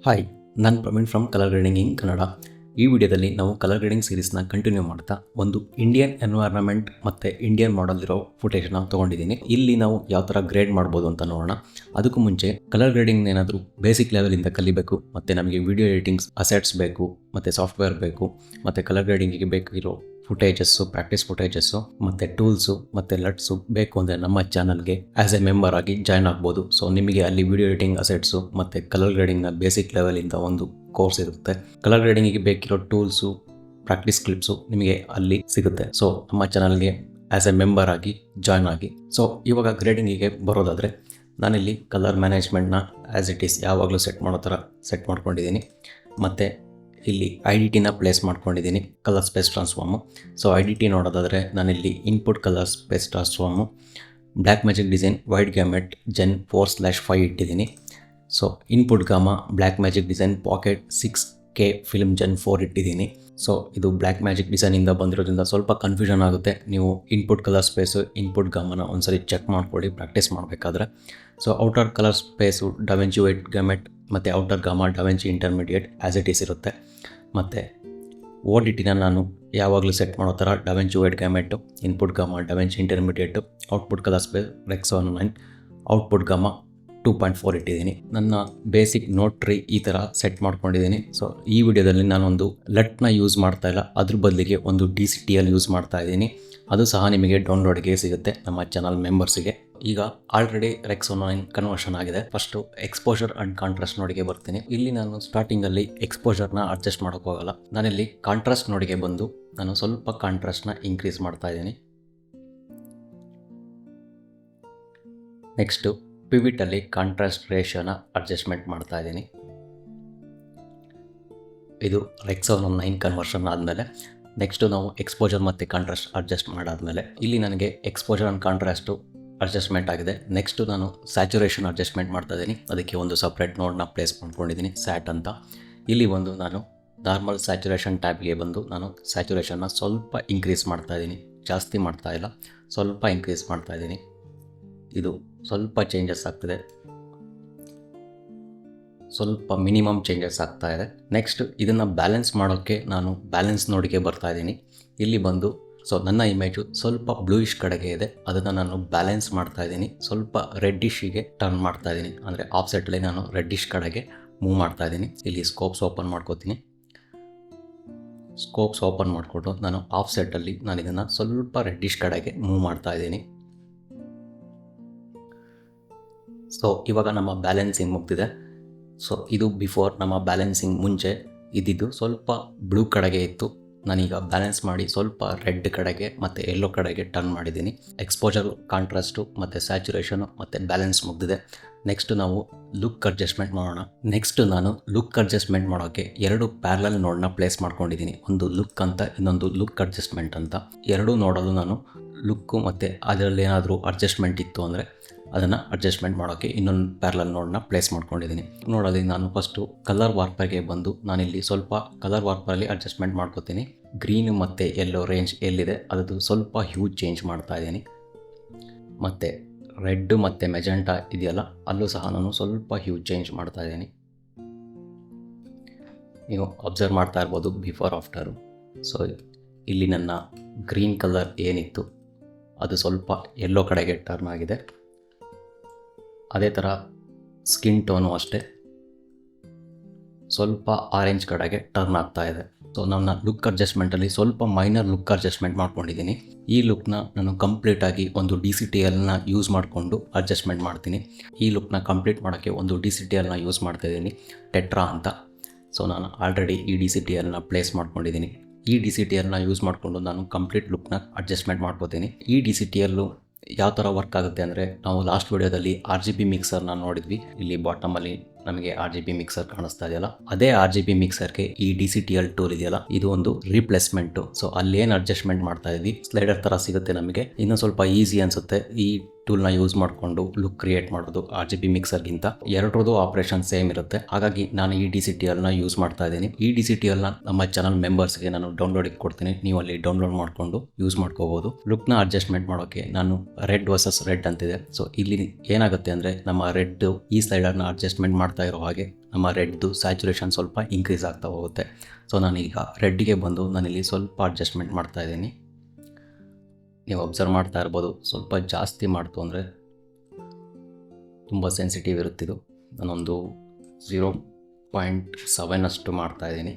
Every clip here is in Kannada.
ಹಾಯ್, ನಾನು ಪ್ರವೀಣ್ ಫ್ರಮ್ ಕಲರ್ ಗ್ರೇಡಿಂಗ್ ಇನ್ ಕನ್ನಡ. ಈ ವಿಡಿಯೋದಲ್ಲಿ ನಾವು ಕಲರ್ ಗ್ರೇಡಿಂಗ್ ಸೀರೀಸ್ನ ಕಂಟಿನ್ಯೂ ಮಾಡ್ತಾ ಒಂದು ಇಂಡಿಯನ್ ಎನ್ವೈರನ್ಮೆಂಟ್ ಮತ್ತು ಇಂಡಿಯನ್ ಮಾಡಲ್ ಇರೋ ಫುಟೇಜ್ನ ತೊಗೊಂಡಿದ್ದೀನಿ. ಇಲ್ಲಿ ನಾವು ಯಾವ ಥರ ಗ್ರೇಡ್ ಮಾಡ್ಬೋದು ಅಂತ ನೋಡೋಣ. ಅದಕ್ಕೂ ಮುಂಚೆ ಕಲರ್ ಗ್ರೇಡಿಂಗ್ ಏನಾದರೂ ಬೇಸಿಕ್ ಲೆವೆಲಿಂದ ಕಲಿಬೇಕು ಮತ್ತು ನಮಗೆ ವಿಡಿಯೋ ಎಡಿಟಿಂಗ್ಸ್ ಅಸೆಟ್ಸ್ ಬೇಕು ಮತ್ತು ಸಾಫ್ಟ್ವೇರ್ ಬೇಕು ಮತ್ತು ಕಲರ್ ಗ್ರೇಡಿಂಗಿಗೆ ಬೇಕಿರೋ ಫುಟೇಜಸ್ಸು, ಪ್ರಾಕ್ಟೀಸ್ ಫುಟೇಜಸ್ಸು ಮತ್ತು ಟೂಲ್ಸು ಮತ್ತು ಲಟ್ಸು ಬೇಕು ಅಂದರೆ ನಮ್ಮ ಚಾನಲ್ಗೆ ಆ್ಯಸ್ ಎ ಮೆಂಬರ್ ಆಗಿ ಜಾಯ್ನ್ ಆಗ್ಬೋದು. ಸೊ ನಿಮಗೆ ಅಲ್ಲಿ ವಿಡಿಯೋ ಎಡಿಟಿಂಗ್ ಅಸೆಟ್ಸು ಮತ್ತು ಕಲರ್ ಗ್ರೇಡಿಂಗ್ನ ಬೇಸಿಕ್ ಲೆವೆಲಿಂದ ಒಂದು ಕೋರ್ಸ್ ಇರುತ್ತೆ. ಕಲರ್ ಗ್ರೇಡಿಂಗಿಗೆ ಬೇಕಿರೋ ಟೂಲ್ಸು, ಪ್ರಾಕ್ಟೀಸ್ ಕ್ಲಿಪ್ಸು ನಿಮಗೆ ಅಲ್ಲಿ ಸಿಗುತ್ತೆ. ಸೊ ನಮ್ಮ ಚಾನಲ್ಗೆ ಆ್ಯಸ್ ಎ ಮೆಂಬರ್ ಆಗಿ ಜಾಯ್ನ್ ಆಗಿ. ಸೊ ಇವಾಗ ಗ್ರೇಡಿಂಗಿಗೆ ಬರೋದಾದರೆ ನಾನಿಲ್ಲಿ ಕಲರ್ ಮ್ಯಾನೇಜ್ಮೆಂಟ್ನ ಆ್ಯಸ್ ಇಟ್ ಈಸ್ ಯಾವಾಗಲೂ ಸೆಟ್ ಮಾಡೋ ಥರ ಸೆಟ್ ಮಾಡ್ಕೊಂಡಿದ್ದೀನಿ. ಮತ್ತು ಇಲ್ಲಿ ಐಡಿಟಿನ ಪ್ಲೇಸ್ ಮಾಡ್ಕೊಂಡಿದ್ದೀನಿ, colour space transform. So IDT ನೋಡೋದಾದರೆ ನಾನಿಲ್ಲಿ input colour space transform Blackmagic Design wide gamut Gen 4/5 ಇಟ್ಟಿದ್ದೀನಿ. So input gamma Blackmagic Design Pocket 6K film Gen 4 ಇಟ್ಟಿದ್ದೀನಿ. ಸೊ ಇದು ಬ್ಲ್ಯಾಕ್ ಮ್ಯಾಜಿಕ್ ಡಿಸೈನಿಂದ ಬಂದಿರೋದ್ರಿಂದ ಸ್ವಲ್ಪ ಕನ್ಫ್ಯೂಷನ್ ಆಗುತ್ತೆ. ನೀವು ಇನ್ಪುಟ್ ಕಲರ್ ಸ್ಪೇಸು, ಇನ್ಪುಟ್ ಗಾಮನ ಒಂದ್ಸರಿ ಚೆಕ್ ಮಾಡ್ಕೊಳ್ಳಿ ಪ್ರಾಕ್ಟೀಸ್ ಮಾಡಬೇಕಾದ್ರೆ. ಸೊ ಔಟರ್ colour space DaVinci wide gamut ಮತ್ತು ಔಟರ್ gamma DaVinci intermediate as it is ಇರುತ್ತೆ. ಮತ್ತು ODTನ ನಾನು ಯಾವಾಗಲೂ ಸೆಟ್ ಮಾಡೋ ಥರ DaVinci wide gamut, input gamma DaVinci intermediate, output colour space Rec 9, output gamma 2.4 ಇಟ್ಟಿದ್ದೀನಿ. ನನ್ನ ಬೇಸಿಕ್ ನೋಟ್ ಟ್ರೀ ಈ ಥರ ಸೆಟ್ ಮಾಡ್ಕೊಂಡಿದ್ದೀನಿ. ಸೊ ಈ ವಿಡಿಯೋದಲ್ಲಿ ನಾನೊಂದು ಲಟ್ನ ಯೂಸ್ ಮಾಡ್ತಾ ಇಲ್ಲ, ಅದ್ರ ಬದಲಿಗೆ ಒಂದು DCTL ಯೂಸ್ ಮಾಡ್ತಾ ಇದ್ದೀನಿ. ಅದು ಸಹ ನಿಮಗೆ ಡೌನ್ಲೋಡ್ಗೆ ಸಿಗುತ್ತೆ ನಮ್ಮ ಚಾನಲ್ ಮೆಂಬರ್ಸಿಗೆ. ಈಗ ಆಲ್ರೆಡಿ ರೆಕ್ಸ್ 9 ಕನ್ವರ್ಷನ್ ಆಗಿದೆ. ಫಸ್ಟು ಎಕ್ಸ್ಪೋಜರ್ ಆ್ಯಂಡ್ ಕಾಂಟ್ರಾಸ್ಟ್ ನೋಡಿಗೆ ಬರ್ತೀನಿ. ಇಲ್ಲಿ ನಾನು ಸ್ಟಾರ್ಟಿಂಗಲ್ಲಿ ಎಕ್ಸ್ಪೋಜರ್ನ ಅಡ್ಜಸ್ಟ್ ಮಾಡೋಕ್ಕೋಗಲ್ಲ. ನಾನಿಲ್ಲಿ ಕಾಂಟ್ರಾಸ್ಟ್ ನೋಡಿಗೆ ಬಂದು ನಾನು ಸ್ವಲ್ಪ ಕಾಂಟ್ರಾಸ್ಟ್ನ ಇನ್ಕ್ರೀಸ್ ಮಾಡ್ತಾ ಇದ್ದೀನಿ. ನೆಕ್ಸ್ಟು ಪಿವಿಟಲ್ಲಿ ಕಾಂಟ್ರಾಸ್ಟ್ ರೇಷಿಯೋನ ಅಡ್ಜಸ್ಟ್ಮೆಂಟ್ ಮಾಡ್ತಾ ಇದ್ದೀನಿ. ಇದು ರೆಕ್ಸ್ 9 ಕನ್ವರ್ಷನ್ ಆದಮೇಲೆ ನೆಕ್ಸ್ಟು ನಾವು ಎಕ್ಸ್ಪೋಜರ್ ಮತ್ತು ಕಾಂಟ್ರಾಸ್ಟ್ ಅಡ್ಜಸ್ಟ್ ಮಾಡಾದಮೇಲೆ ಇಲ್ಲಿ ನನಗೆ ಎಕ್ಸ್ಪೋಜರ್ ಆ್ಯಂಡ್ ಕಾಂಟ್ರಾಸ್ಟು ಅಡ್ಜಸ್ಟ್ಮೆಂಟ್ ಆಗಿದೆ. ನೆಕ್ಸ್ಟು ನಾನು ಸ್ಯಾಚುರೇಷನ್ ಅಡ್ಜಸ್ಟ್ಮೆಂಟ್ ಮಾಡ್ತಾ ಇದ್ದೀನಿ. ಅದಕ್ಕೆ ಒಂದು ಸಪ್ರೇಟ್ ನೋಡ್ನ ಪ್ಲೇಸ್ ಮಾಡ್ಕೊಂಡಿದ್ದೀನಿ, ಸ್ಯಾಟ್ ಅಂತ. ಇಲ್ಲಿ ಬಂದು ನಾನು ನಾರ್ಮಲ್ ಸ್ಯಾಚುರೇಷನ್ ಟ್ಯಾಬ್ಗೆ ಬಂದು ನಾನು ಸ್ಯಾಚುರೇಷನ್ನ ಸ್ವಲ್ಪ ಇನ್ಕ್ರೀಸ್ ಮಾಡ್ತಾ ಇದ್ದೀನಿ, ಜಾಸ್ತಿ ಮಾಡ್ತಾ ಇಲ್ಲ, ಸ್ವಲ್ಪ ಇನ್ಕ್ರೀಸ್ ಮಾಡ್ತಾ ಇದ್ದೀನಿ. ಇದು ಸ್ವಲ್ಪ ಚೇಂಜಸ್ ಆಗ್ತಿದೆ, ಸ್ವಲ್ಪ ಮಿನಿಮಮ್ ಚೇಂಜಸ್ ಆಗ್ತಾ ಇದೆ. ನೆಕ್ಸ್ಟ್ ಇದನ್ನು ಬ್ಯಾಲೆನ್ಸ್ ಮಾಡೋಕ್ಕೆ ನಾನು ಬ್ಯಾಲೆನ್ಸ್ ನೋಡಿಗೆ ಬರ್ತಾ ಇದ್ದೀನಿ. ಇಲ್ಲಿ ಬಂದು ಸೊ ನನ್ನ ಇಮೇಜು ಸ್ವಲ್ಪ ಬ್ಲೂಯಿಶ್ ಕಡೆಗೆ ಇದೆ, ಅದನ್ನು ನಾನು ಬ್ಯಾಲೆನ್ಸ್ ಮಾಡ್ತಾ ಇದ್ದೀನಿ. ಸ್ವಲ್ಪ ರೆಡ್ಡಿಶಿಗೆ ಟರ್ನ್ ಮಾಡ್ತಾ ಇದ್ದೀನಿ, ಅಂದರೆ ಆಫ್ಸೆಟಲ್ಲಿ ನಾನು ರೆಡ್ಡಿಶ್ ಕಡೆಗೆ ಮೂವ್ ಮಾಡ್ತಾ ಇದ್ದೀನಿ. ಇಲ್ಲಿ ಸ್ಕೋಪ್ಸ್ ಓಪನ್ ಮಾಡ್ಕೋತೀನಿ. ಸ್ಕೋಪ್ಸ್ ಓಪನ್ ಮಾಡಿಕೊಂಡು ನಾನು ಆಫ್ಸೆಟ್ಟಲ್ಲಿ ನಾನು ಇದನ್ನು ಸ್ವಲ್ಪ ರೆಡ್ಡಿಶ್ ಕಡೆಗೆ ಮೂವ್ ಮಾಡ್ತಾ ಇದ್ದೀನಿ. ಸೊ ಇವಾಗ ನಮ್ಮ ಬ್ಯಾಲೆನ್ಸಿಂಗ್ ಮುಗ್ದಿದೆ. ಸೊ ಇದು ಬಿಫೋರ್, ನಮ್ಮ ಬ್ಯಾಲೆನ್ಸಿಂಗ್ ಮುಂಚೆ ಇದ್ದಿದ್ದು ಸ್ವಲ್ಪ ಬ್ಲೂ ಕಡೆಗೆ ಇತ್ತು. ನಾನೀಗ ಬ್ಯಾಲೆನ್ಸ್ ಮಾಡಿ ಸ್ವಲ್ಪ ರೆಡ್ ಕಡೆಗೆ ಮತ್ತು ಯೆಲ್ಲೋ ಕಡೆಗೆ ಟರ್ನ್ ಮಾಡಿದ್ದೀನಿ. ಎಕ್ಸ್ಪೋಜರ್, ಕಾಂಟ್ರಾಸ್ಟು ಮತ್ತು ಸ್ಯಾಚುರೇಷನು ಮತ್ತು ಬ್ಯಾಲೆನ್ಸ್ ಮುಗ್ದಿದೆ. ನೆಕ್ಸ್ಟು ನಾವು ಲುಕ್ ಅಡ್ಜಸ್ಟ್ಮೆಂಟ್ ಮಾಡೋಣ. ನೆಕ್ಸ್ಟು ನಾನು ಲುಕ್ ಅಡ್ಜಸ್ಟ್ಮೆಂಟ್ ಮಾಡೋಕ್ಕೆ 2 ಪ್ಯಾರಲಲ್ ನೋಡ್ನ ಪ್ಲೇಸ್ ಮಾಡ್ಕೊಂಡಿದ್ದೀನಿ. ಒಂದು ಲುಕ್ ಅಂತ, ಇನ್ನೊಂದು ಲುಕ್ ಅಡ್ಜಸ್ಟ್ಮೆಂಟ್ ಅಂತ. ಎರಡೂ ನೋಡೋದು ನಾನು ಲುಕ್ಕು ಮತ್ತು ಅದರಲ್ಲಿ ಏನಾದರೂ ಅಡ್ಜಸ್ಟ್ಮೆಂಟ್ ಇತ್ತು ಅಂದರೆ ಅದನ್ನು ಅಡ್ಜಸ್ಟ್ಮೆಂಟ್ ಮಾಡೋಕ್ಕೆ ಇನ್ನೊಂದು ಪ್ಯಾರಲಲ್ ನೋಡ್ನ ಪ್ಲೇಸ್ ಮಾಡ್ಕೊಂಡಿದ್ದೀನಿ. ನೋಡೋದು ನಾನು ಫಸ್ಟು ಕಲರ್ ವಾರ್ಪರ್ಗೆ ಬಂದು ನಾನಿಲ್ಲಿ ಸ್ವಲ್ಪ ಕಲರ್ ವಾರ್ಪರಲ್ಲಿ ಅಡ್ಜಸ್ಟ್ಮೆಂಟ್ ಮಾಡ್ಕೋತೀನಿ. ಗ್ರೀನು ಮತ್ತು ಯೆಲ್ಲೋ ರೇಂಜ್ ಎಲ್ಲಿದೆ ಅದು ಸ್ವಲ್ಪ ಹ್ಯೂಜ್ ಚೇಂಜ್ ಮಾಡ್ತಾ ಇದ್ದೀನಿ. ಮತ್ತು ರೆಡ್ ಮತ್ತು ಮೆಜೆಂಟಾ ಇದೆಯಲ್ಲ, ಅಲ್ಲೂ ಸಹ ನಾನು ಸ್ವಲ್ಪ ಹ್ಯೂಜ್ ಚೇಂಜ್ ಮಾಡ್ತಾ ಇದ್ದೀನಿ. ನೀವು ಅಬ್ಸರ್ವ್ ಮಾಡ್ತಾ ಇರ್ಬೋದು ಬಿಫೋರ್ ಆಫ್ಟರು. ಸೊ ಇಲ್ಲಿ ನನ್ನ ಗ್ರೀನ್ ಕಲರ್ ಏನಿತ್ತು ಅದು ಸ್ವಲ್ಪ ಯೆಲ್ಲೋ ಕಡೆಗೆ ಟರ್ನ್ ಆಗಿದೆ. ಅದೇ ಥರ ಸ್ಕಿನ್ ಟೋನು ಅಷ್ಟೇ ಸ್ವಲ್ಪ ಆರೆಂಜ್ ಕಡೆಗೆ ಟರ್ನ್ ಆಗ್ತಾ ಇದೆ. ಸೊ ನನ್ನ ಲುಕ್ ಅಡ್ಜಸ್ಟ್ಮೆಂಟಲ್ಲಿ ಸ್ವಲ್ಪ ಮೈನರ್ ಲುಕ್ ಅಡ್ಜಸ್ಟ್ಮೆಂಟ್ ಮಾಡ್ಕೊಂಡಿದ್ದೀನಿ. ಈ ಲುಕ್ನ ನಾನು ಕಂಪ್ಲೀಟಾಗಿ ಒಂದು DCTLನ ಯೂಸ್ ಮಾಡಿಕೊಂಡು ಅಡ್ಜಸ್ಟ್ಮೆಂಟ್ ಮಾಡ್ತೀನಿ. ಈ ಲುಕ್ನ ಕಂಪ್ಲೀಟ್ ಮಾಡೋಕ್ಕೆ ಒಂದು DCTLನ ಯೂಸ್ ಮಾಡ್ತಾಯಿದ್ದೀನಿ, ಟೆಟ್ರಾ ಅಂತ. ಸೊ ನಾನು ಆಲ್ರೆಡಿ ಈ DCTLನ ಪ್ಲೇಸ್ ಮಾಡ್ಕೊಂಡಿದ್ದೀನಿ. ಈ DCTLನ ಯೂಸ್ ಮಾಡಿಕೊಂಡು ನಾನು ಕಂಪ್ಲೀಟ್ ಲುಕ್ನ ಅಡ್ಜಸ್ಟ್ಮೆಂಟ್ ಮಾಡ್ಕೋತೀನಿ. ಈ DCTL ಯಾವ ಥರ ವರ್ಕ್ ಆಗುತ್ತೆ ಅಂದರೆ, ನಾವು ಲಾಸ್ಟ್ ವಿಡಿಯೋದಲ್ಲಿ RGB ಮಿಕ್ಸರ್ನ ನೋಡಿದ್ವಿ. ಇಲ್ಲಿ ಬಾಟಮಲ್ಲಿ ನಮಗೆ RGB ಮಿಕ್ಸರ್ ಕಾಣಿಸ್ತಾ ಇದೆಯಲ್ಲ, ಅದೇ RGB ಮಿಕ್ಸರ್ಗೆ ಈ DCTL ಟೂಲ್ ಇದೆಯಲ್ಲ, ಇದು ಒಂದು ರೀಪ್ಲೇಸ್ಮೆಂಟು. ಸೊ ಅಲ್ಲೇನು ಅಡ್ಜಸ್ಟ್ಮೆಂಟ್ ಮಾಡ್ತಾ ಇದ್ವಿ ಸ್ಲೈಡರ್ ಥರ ಸಿಗುತ್ತೆ ನಮಗೆ. ಇನ್ನೂ ಸ್ವಲ್ಪ ಈಸಿ ಅನಿಸುತ್ತೆ ಈ ಟೂಲ್ನ ಯೂಸ್ ಮಾಡಿಕೊಂಡು ಲುಕ್ ಕ್ರಿಯೇಟ್ ಮಾಡೋದು RGB ಮಿಕ್ಸರ್ಗಿಂತ. ಎರಡರದ್ದು ಆಪರೇಷನ್ ಸೇಮ್ ಇರುತ್ತೆ. ಹಾಗಾಗಿ ನಾನು ಈ DCTLನ ಯೂಸ್ ಮಾಡ್ತಾ ಇದ್ದೀನಿ. ಈ DCTLನ ನಮ್ಮ ಚಾನಲ್ ಮೆಂಬರ್ಸ್ಗೆ ನಾನು ಡೌನ್ಲೋಡಿಗೆ ಕೊಡ್ತೀನಿ, ನೀವು ಅಲ್ಲಿ ಡೌನ್ಲೋಡ್ ಮಾಡಿಕೊಂಡು ಯೂಸ್ ಮಾಡ್ಕೋಬೋದು. ಲುಕ್ನ ಅಡ್ಜಸ್ಟ್ಮೆಂಟ್ ಮಾಡೋಕ್ಕೆ ನಾನು ರೆಡ್ ವರ್ಸಸ್ ರೆಡ್ ಅಂತಿದೆ. ಸೊ ಇಲ್ಲಿ ಏನಾಗುತ್ತೆ ಅಂದರೆ, ನಮ್ಮ ರೆಡ್ ಈ ಸ್ಲೈಡರ್ನ ಅಡ್ಜಸ್ಟ್ಮೆಂಟ್ ಮಾಡ್ತಾ ಇರೋ ಹಾಗೆ ನಮ್ಮ ರೆಡ್ದು ಸ್ಯಾಚುರೇಷನ್ ಸ್ವಲ್ಪ ಇನ್ಕ್ರೀಸ್ ಆಗ್ತಾ ಹೋಗುತ್ತೆ. ಸೊ ನಾನೀಗ ರೆಡ್ಡಿಗೆ ಬಂದು ನಾನಿಲ್ಲಿ ಸ್ವಲ್ಪ ಅಡ್ಜಸ್ಟ್ಮೆಂಟ್ ಮಾಡ್ತಾಯಿದ್ದೀನಿ. ನೀವು ಅಬ್ಸರ್ವ್ ಮಾಡ್ತಾ ಇರ್ಬೋದು, ಸ್ವಲ್ಪ ಜಾಸ್ತಿ ಮಾಡ್ತು ಅಂದರೆ ತುಂಬ ಸೆನ್ಸಿಟಿವ್ ಇರುತ್ತಿದ್ದು. ನಾನೊಂದು 0.7 ಅಷ್ಟು ಮಾಡ್ತಾಯಿದ್ದೀನಿ.